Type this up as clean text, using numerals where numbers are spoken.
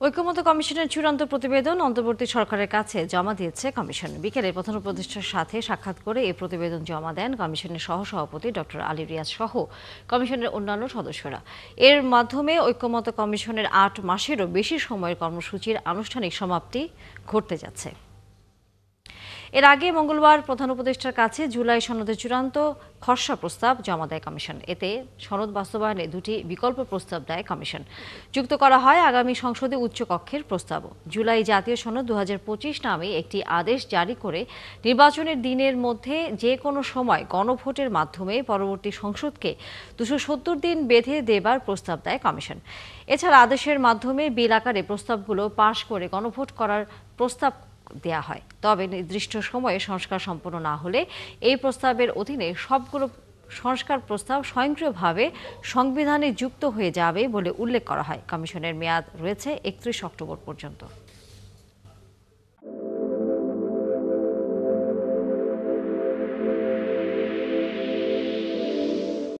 ঐকমত্য কমিশনের চূড়ান্ত প্রতিবেদন অন্তর্বর্তী সরকারের কাছে জমা দিয়েছে কমিশন। বিকেলে প্রধান উপদেষ্টার সাথে সাক্ষাৎ করে এই প্রতিবেদন জমা দেন কমিশনের সহসভাপতি ডক্টর আলী রিয়াজ সহ কমিশনের অন্যান্য সদস্যরা। এর মাধ্যমে ঐকমত্য কমিশনের ৮ মাসেরও বেশি সময়ের কর্মসূচির আনুষ্ঠানিক সমাপ্তি ঘটতে যাচ্ছে। এর আগে মঙ্গলবার প্রধান উপদেষ্টার কাছে জুলাই সনদের চূড়ান্ত খসড়া প্রস্তাব জমা দেয় কমিশন। এতে সনদ বাস্তবায়নে দুটি বিকল্প প্রস্তাব দেয় কমিশন। যুক্ত করা হয় আগামী সংসদে উচ্চ কক্ষের প্রস্তাবও। জুলাই জাতীয় সনদ ২০২৫ নামে একটি আদেশ জারি করে নির্বাচনের দিনের মধ্যে যে কোনো সময় গণভোটের মাধ্যমে পরবর্তী সংসদকে ২৭০ দিন বেঁধে দেবার প্রস্তাব দেয় কমিশন। এছাড়া আদেশের মাধ্যমে বিল আকারে প্রস্তাবগুলো পাশ করে গণভোট করার প্রস্তাব দেয়া হয়। তবে নির্দিষ্ট সময়ে সংস্কার সম্পন্ন না হলে এই প্রস্তাবের অধীনে সবগুলো সংস্কার প্রস্তাব স্বয়ংক্রিয়ভাবে সংবিধানে যুক্ত হয়ে যাবে বলে উল্লেখ করা হয়। কমিশনের মেয়াদ রয়েছে ৩১ অক্টোবর পর্যন্ত।